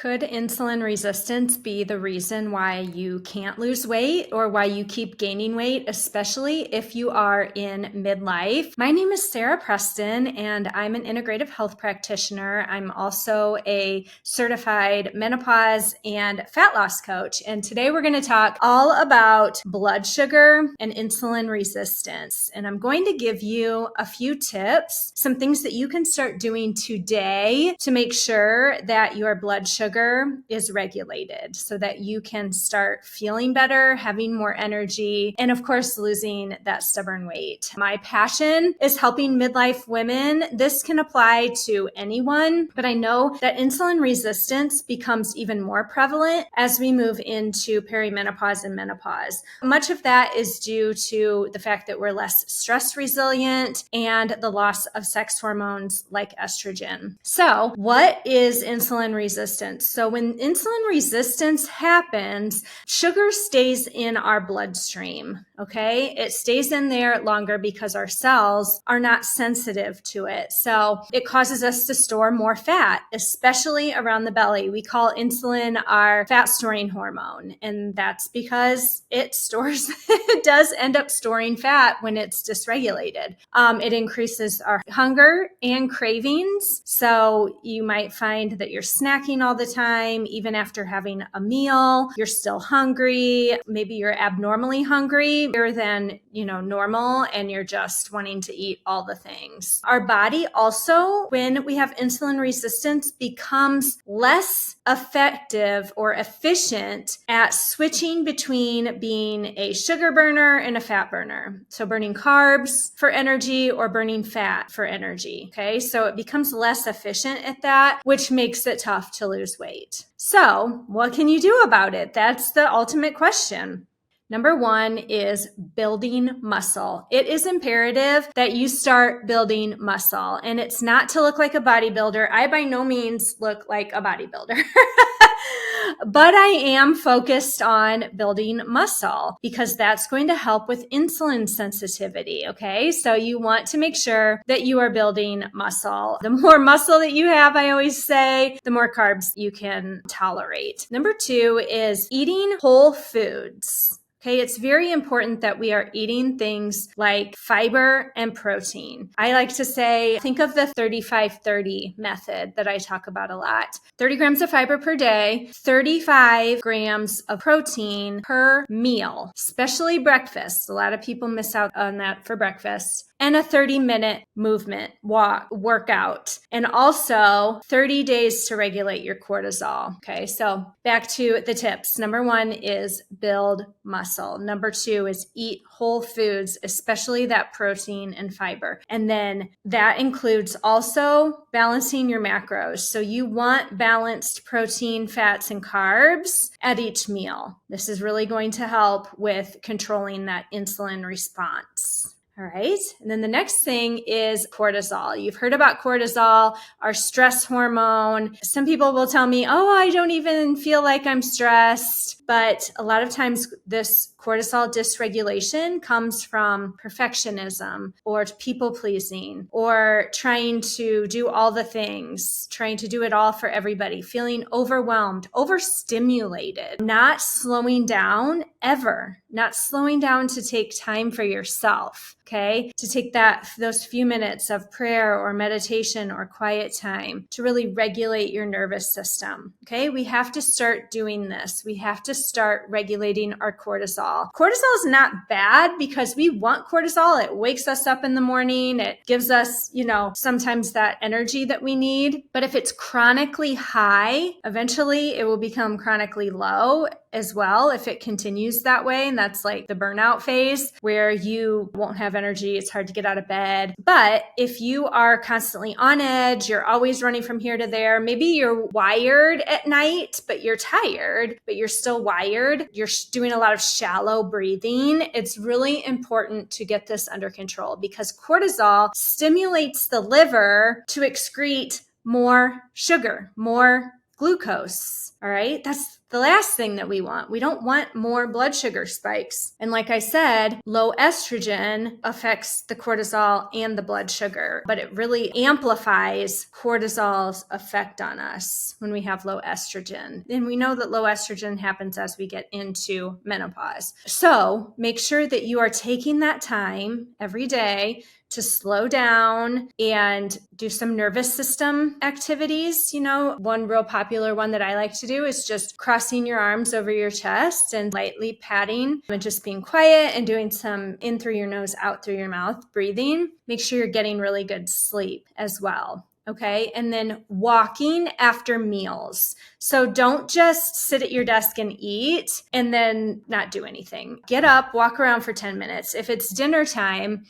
Could insulin resistance be the reason why you can't lose weight or why you keep gaining weight, especially if you are in midlife? My name is Sara Preston, and I'm an integrative health practitioner. I'm also a certified menopause and fat loss coach. And today we're going to talk all about blood sugar and insulin resistance. And I'm going to give you a few tips, some things that you can start doing today to make sure that your blood sugar is regulated so that you can start feeling better, having more energy, and of course, losing that stubborn weight. My passion is helping midlife women. This can apply to anyone, but I know that insulin resistance becomes even more prevalent as we move into perimenopause and menopause. Much of that is due to the fact that we're less stress resilient and the loss of sex hormones like estrogen. So, what is insulin resistance? So when insulin resistance happens, sugar stays in our bloodstream, okay? It stays in there longer because our cells are not sensitive to it. So it causes us to store more fat, especially around the belly. We call insulin our fat storing hormone, and that's because it does end up storing fat when it's dysregulated. It increases our hunger and cravings. So you might find that you're snacking all the time, even after having a meal, you're still hungry. Maybe you're abnormally hungry, bigger than, normal, and you're just wanting to eat all the things. Our body also, when we have insulin resistance, becomes less effective or efficient at switching between being a sugar burner and a fat burner. So burning carbs for energy or burning fat for energy. Okay. So it becomes less efficient at that, which makes it tough to lose weight. So what can you do about it? That's the ultimate question. Number one is building muscle. It is imperative that you start building muscle, and it's not to look like a bodybuilder. I by no means look like a bodybuilder. But I am focused on building muscle because that's going to help with insulin sensitivity, okay? So you want to make sure that you are building muscle. The more muscle that you have, I always say, the more carbs you can tolerate. Number two is eating whole foods. Okay, it's very important that we are eating things like fiber and protein. I like to say, think of the 35-30 method that I talk about a lot. 30 grams of fiber per day, 35 grams of protein per meal, especially breakfast. A lot of people miss out on that for breakfast. And a 30-minute movement, workout, and also 30 days to regulate your cortisol. Okay, so back to the tips. Number one is build muscle. Number two is eat whole foods, especially that protein and fiber. And then that includes also balancing your macros. So you want balanced protein, fats, and carbs at each meal. This is really going to help with controlling that insulin response. All right. And then the next thing is cortisol. You've heard about cortisol, our stress hormone. Some people will tell me, oh, I don't even feel like I'm stressed. But a lot of times this cortisol dysregulation comes from perfectionism or people pleasing or trying to do all the things, trying to do it all for everybody, feeling overwhelmed, overstimulated, not slowing down ever, not slowing down to take time for yourself. Okay, to take those few minutes of prayer or meditation or quiet time to really regulate your nervous system. Okay, we have to start doing this. We have to start regulating our cortisol. Cortisol is not bad because we want cortisol. It wakes us up in the morning. It gives us, sometimes that energy that we need. But if it's chronically high, eventually it will become chronically low as well if it continues that way. And that's like the burnout phase where you won't have energy. It's hard to get out of bed. But if you are constantly on edge, you're always running from here to there, maybe you're wired at night, but you're tired, but you're still wired. You're doing a lot of shallow breathing. It's really important to get this under control because cortisol stimulates the liver to excrete more sugar, more glucose. All right. That's the last thing that we want. We don't want more blood sugar spikes. And like I said, low estrogen affects the cortisol and the blood sugar, but it really amplifies cortisol's effect on us when we have low estrogen. And we know that low estrogen happens as we get into menopause. So make sure that you are taking that time every day to slow down and do some nervous system activities. One real popular one that I like to do is just crossing your arms over your chest and lightly patting and just being quiet and doing some in through your nose, out through your mouth, breathing. Make sure you're getting really good sleep as well. Okay. And then walking after meals. So don't just sit at your desk and eat and then not do anything. Get up, walk around for 10 minutes. If it's dinner time,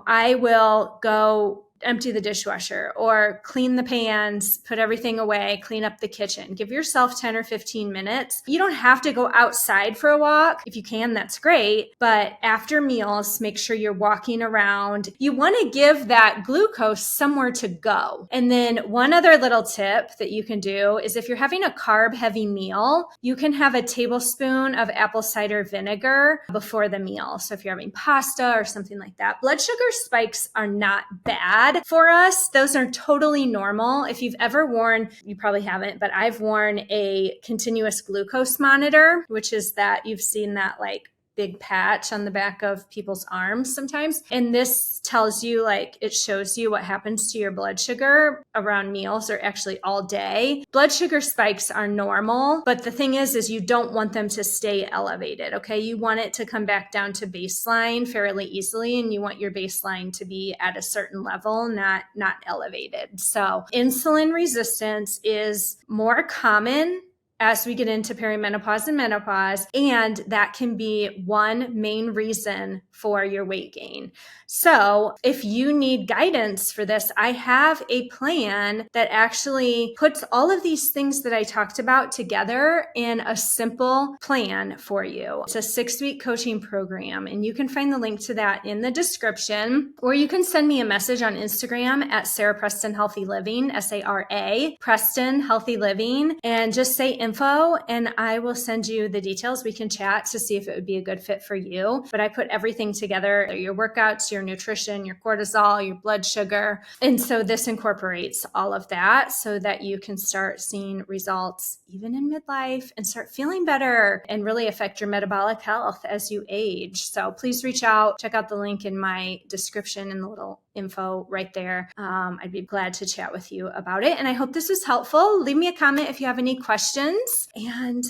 I will go empty the dishwasher or clean the pans, put everything away, clean up the kitchen. Give yourself 10 or 15 minutes. You don't have to go outside for a walk. If you can, that's great. But after meals, make sure you're walking around. You want to give that glucose somewhere to go. And then one other little tip that you can do is if you're having a carb heavy meal, you can have a tablespoon of apple cider vinegar before the meal. So if you're having pasta or something like that, blood sugar spikes are not bad for us. Those are totally normal. If you've ever worn, you probably haven't, but I've worn a continuous glucose monitor, which is that you've seen that like big patch on the back of people's arms sometimes. And this tells you, it shows you what happens to your blood sugar around meals or actually all day. Blood sugar spikes are normal, but the thing is you don't want them to stay elevated. Okay. You want it to come back down to baseline fairly easily. And you want your baseline to be at a certain level, not elevated. So insulin resistance is more common as we get into perimenopause and menopause, and that can be one main reason for your weight gain. So if you need guidance for this, I have a plan that actually puts all of these things that I talked about together in a simple plan for you. It's a 6-week coaching program, and you can find the link to that in the description, or you can send me a message on Instagram at Sara Preston Healthy Living, Sara Preston Healthy Living, and just say info, and I will send you the details. We can chat to see if it would be a good fit for you. But I put everything together, your workouts, your nutrition, your cortisol, your blood sugar. And so this incorporates all of that so that you can start seeing results even in midlife and start feeling better and really affect your metabolic health as you age. So please reach out, check out the link in my description and the little info right there. I'd be glad to chat with you about it. And I hope this was helpful. Leave me a comment if you have any questions, and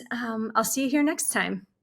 I'll see you here next time.